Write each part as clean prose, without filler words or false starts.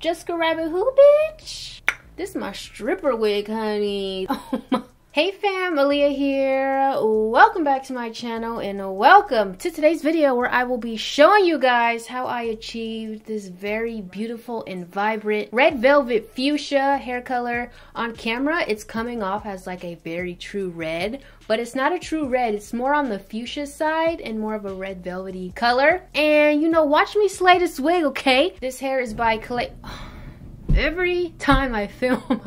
Jessica Rabbit who, bitch? This is my stripper wig, honey. Oh my. Hey fam, Aaliyah here. Welcome back to my channel and welcome to today's video where I will be showing you guys how I achieved this very beautiful and vibrant red velvet fuchsia hair color. On camera, it's coming off as like a very true red, but it's not a true red. It's more on the fuchsia side and more of a red velvety color. And you know, watch me slay this wig, okay? This hair is by Klaiyi. Every time I film,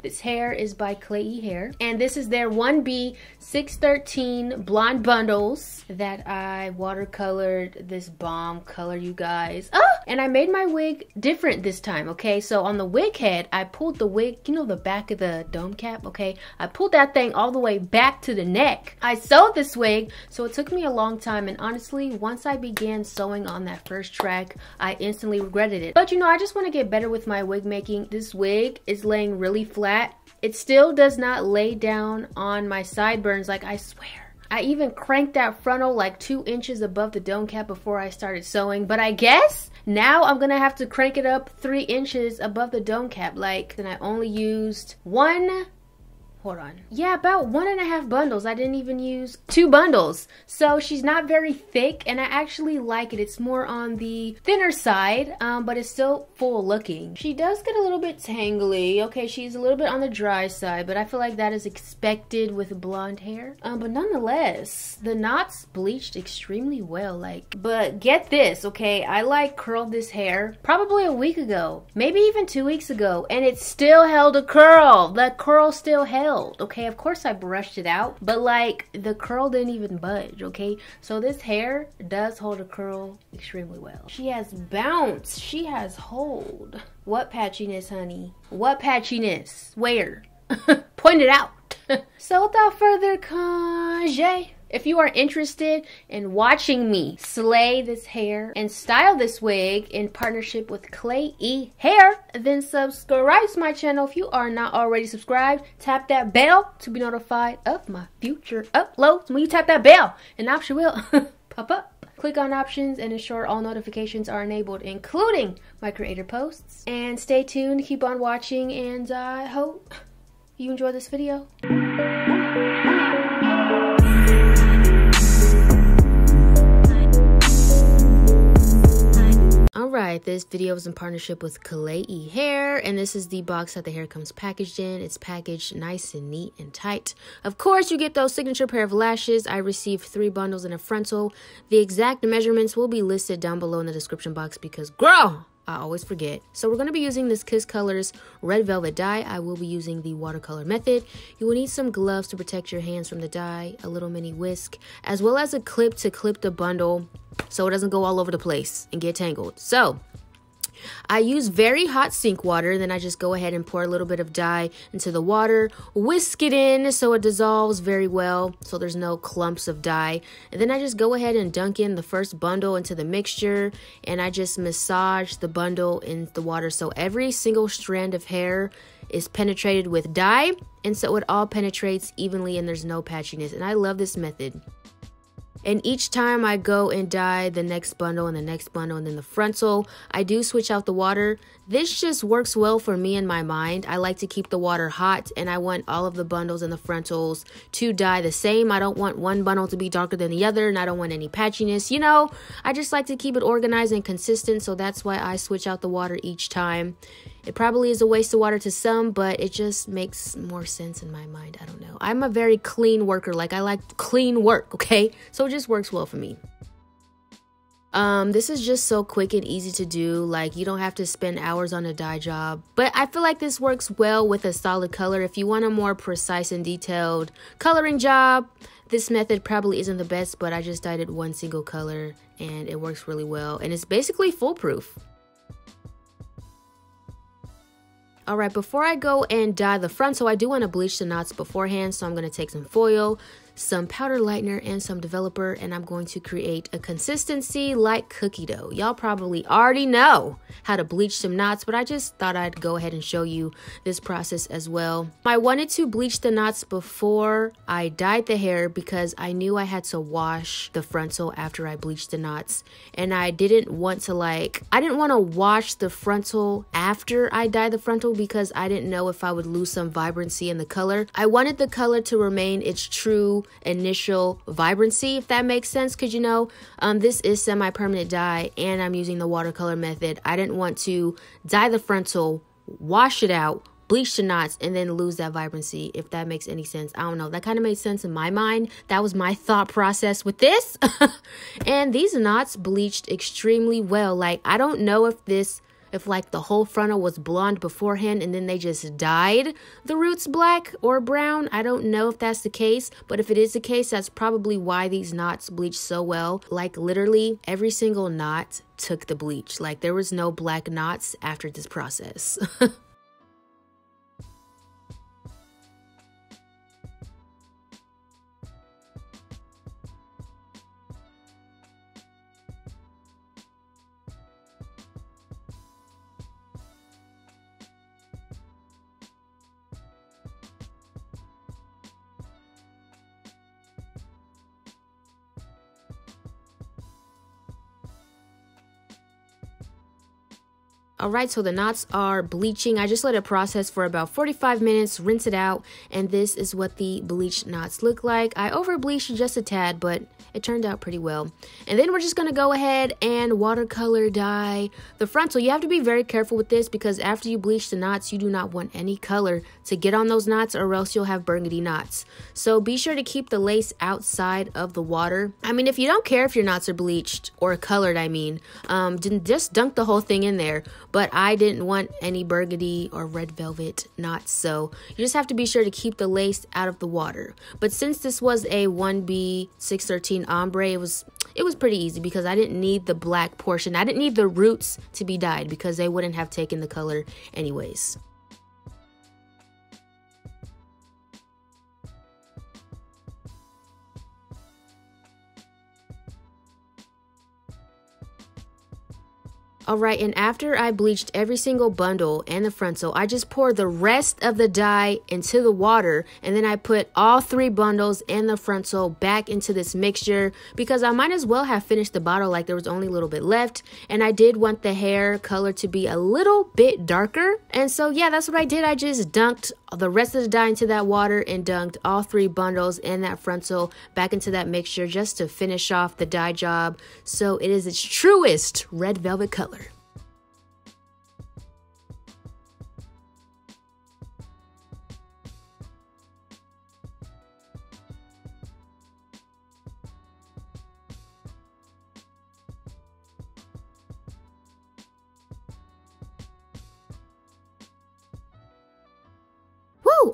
this hair is by Klaiyi Hair, and this is their 1B 613 blonde bundles that I watercolored this bomb color, you guys. And I made my wig different this time, okay? So on the wig head, I pulled the wig, you know, the back of the dome cap, okay? I pulled that thing all the way back to the neck. I sewed this wig, so it took me a long time, and honestly, once I began sewing on that first track, I instantly regretted it. But you know, I just want to get better with my wig making. This wig is laying really flat. It still does not lay down on my sideburns, like I swear. I even cranked that frontal like 2 inches above the dome cap before I started sewing, but I guess now I'm gonna have to crank it up 3 inches above the dome cap. Like, and I only used about 1.5 bundles. I didn't even use 2 bundles. So she's not very thick, and I actually like it. It's more on the thinner side, but it's still full looking. She does get a little bit tangly. Okay, she's a little bit on the dry side, but I feel like that is expected with blonde hair. But nonetheless, the knots bleached extremely well. But get this, okay? I curled this hair probably a week ago, maybe even 2 weeks ago, and it still held a curl. The curl still held. Okay, of course I brushed it out, but the curl didn't even budge, okay? So this hair does hold a curl extremely well. She has bounce, she has hold. What patchiness, honey? What patchiness? Where? Point it out. So without further congé, if you are interested in watching me slay this hair and style this wig in partnership with Klaiyi Hair, then subscribe to my channel. If you are not already subscribed, tap that bell to be notified of my future uploads. When you tap that bell, an option will pop up. Click on options and ensure all notifications are enabled, including my creator posts. And stay tuned, keep on watching, and I hope you enjoy this video. Alright, this video is in partnership with Klaiyi Hair, and this is the box that the hair comes packaged in. It's packaged nice and neat and tight. Of course, you get those signature pair of lashes. I received 3 bundles and a frontal. The exact measurements will be listed down below in the description box because, girl, I always forget. So we're going to be using this Kiss Colors red velvet dye. I will be using the watercolor method. You will need some gloves to protect your hands from the dye, a little mini whisk, as well as a clip to clip the bundle so it doesn't go all over the place and get tangled. So I use very hot sink water, then I just go ahead and pour a little bit of dye into the water, whisk it in so it dissolves very well so there's no clumps of dye, and then I just go ahead and dunk in the first bundle into the mixture, and I just massage the bundle in the water so every single strand of hair is penetrated with dye, and so it all penetrates evenly and there's no patchiness, and I love this method. And each time I go and dye the next bundle and the next bundle and then the frontal, I do switch out the water. This just works well for me in my mind. I like to keep the water hot, and I want all of the bundles and the frontals to dye the same. I don't want one bundle to be darker than the other, and I don't want any patchiness. You know, I just like to keep it organized and consistent, so that's why I switch out the water each time. It probably is a waste of water to some, but it just makes more sense in my mind. I don't know. I'm a very clean worker. I like clean work, okay? So it just works well for me. This is just so quick and easy to do. You don't have to spend hours on a dye job. But I feel like this works well with a solid color. If you want a more precise and detailed coloring job, this method probably isn't the best, but I just dyed it one single color and it works really well. And it's basically foolproof. Alright, before I go and dye the frontal, I do want to bleach the knots beforehand, so I'm going to take some foil, some powder lightener, and some developer, and I'm going to create a consistency like cookie dough. Y'all probably already know how to bleach some knots, but I just thought I'd go ahead and show you this process as well. I wanted to bleach the knots before I dyed the hair because I knew I had to wash the frontal after I bleached the knots, and I didn't want to wash the frontal after I dyed the frontal because I didn't know if I would lose some vibrancy in the color. I wanted the color to remain its true initial vibrancy, if that makes sense, because you know, this is semi-permanent dye and I'm using the watercolor method. I didn't want to dye the frontal, wash it out, bleach the knots, and then lose that vibrancy, if that makes any sense. I don't know, that kind of made sense in my mind. That was my thought process with this. And these knots bleached extremely well. Like, I don't know if like the whole frontal was blonde beforehand and then they just dyed the roots black or brown. I don't know if that's the case, but if it is the case, that's probably why these knots bleached so well. Like, literally every single knot took the bleach. Like, there was no black knots after this process. All right, so the knots are bleaching. I just let it process for about 45 minutes, rinse it out, and this is what the bleached knots look like. I over bleached just a tad, but it turned out pretty well. And then we're just gonna go ahead and watercolor dye the frontal. You have to be very careful with this because after you bleach the knots, you do not want any color to get on those knots or else you'll have burgundy knots. So be sure to keep the lace outside of the water. I mean, if you don't care if your knots are bleached or colored, just dunk the whole thing in there. But I didn't want any burgundy or red velvet knots, so you just have to be sure to keep the lace out of the water. But since this was a 1B 613 ombre, it was pretty easy because I didn't need the black portion. I didn't need the roots to be dyed because they wouldn't have taken the color anyways. All right, and after I bleached every single bundle and the frontal, I just poured the rest of the dye into the water, and then I put all 3 bundles and the frontal back into this mixture because I might as well have finished the bottle, like there was only a little bit left, and I did want the hair color to be a little bit darker. And so yeah, that's what I did. I just dunked the rest of the dye into that water and dunked all 3 bundles and that frontal back into that mixture just to finish off the dye job so it is its truest red velvet color.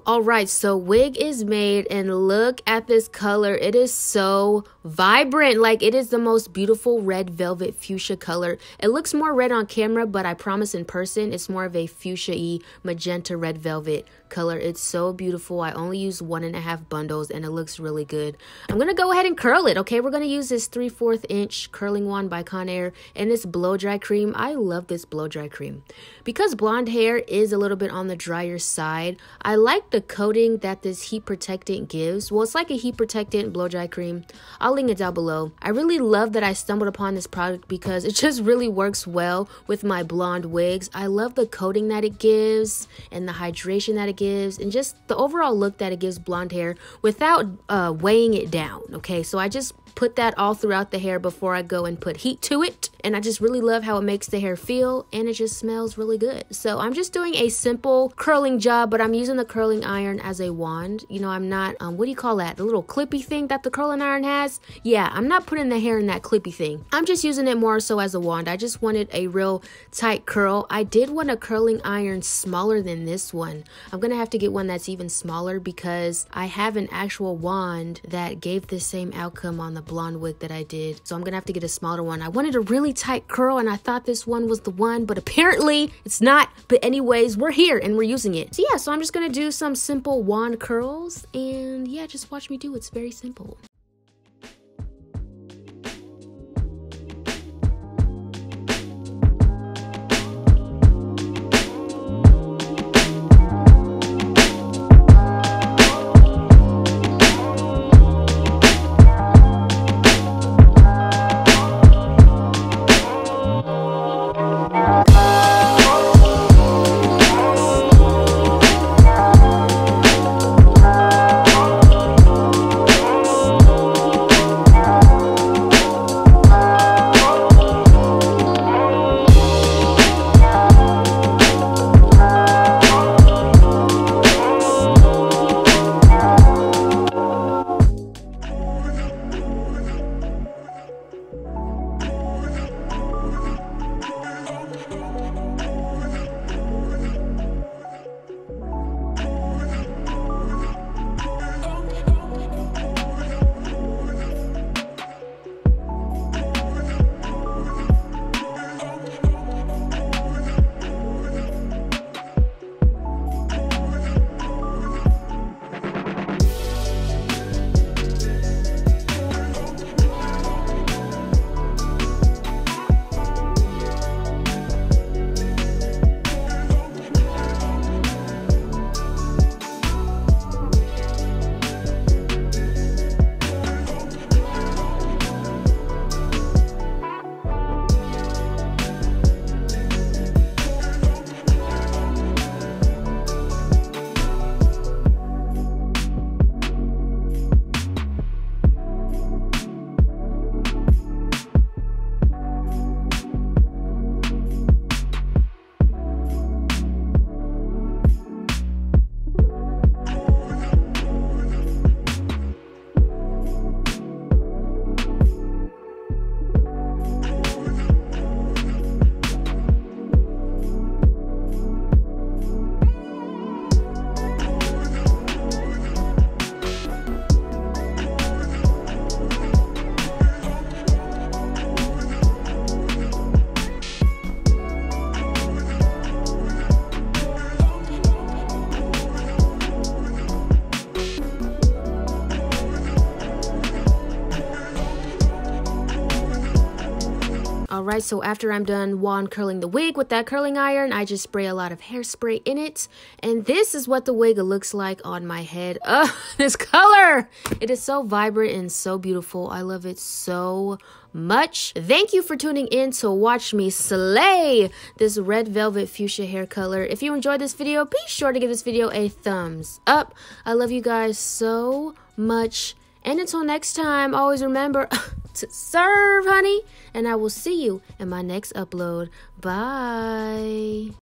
All right, so wig is made and look at this color. It is so vibrant. Like, it is the most beautiful red velvet fuchsia color. It looks more red on camera, but I promise in person it's more of a fuchsia-y magenta red velvet color. It's so beautiful. I only used 1.5 bundles and it looks really good. I'm gonna go ahead and curl it. Okay, we're gonna use this 3/4 inch curling wand by Conair and this blow dry cream. I love this blow dry cream because blonde hair is a little bit on the drier side. I like the coating that this heat protectant gives. Well, it's like a heat protectant blow dry cream. I'll link it down below. I really love that I stumbled upon this product because it just really works well with my blonde wigs. I love the coating that it gives and the hydration that it gives and just the overall look that it gives blonde hair without weighing it down. Okay, so I just put that all throughout the hair before I go and put heat to it, and I just really love how it makes the hair feel, and it just smells really good. So I'm just doing a simple curling job, but I'm using the curling iron as a wand. You know, I'm not what do you call that, the little clippy thing that the curling iron has? Yeah, I'm not putting the hair in that clippy thing. I'm just using it more so as a wand. I just wanted a real tight curl. I did want a curling iron smaller than this one. I'm gonna have to get one that's even smaller because I have an actual wand that gave the same outcome on the blonde wig that I did, so I'm gonna have to get a smaller one. I wanted a really tight curl and I thought this one was the one, but apparently it's not. But anyways, we're here and we're using it. So yeah, so I'm just gonna do some simple wand curls, and yeah, just watch me do. It's very simple. Alright, so after I'm done wand curling the wig with that curling iron, I just spray a lot of hairspray in it. And this is what the wig looks like on my head. Ugh, this color! It is so vibrant and so beautiful. I love it so much. Thank you for tuning in to watch me slay this red velvet fuchsia hair color. If you enjoyed this video, be sure to give this video a thumbs up. I love you guys so much. And until next time, always remember to serve, honey. And I will see you in my next upload. Bye.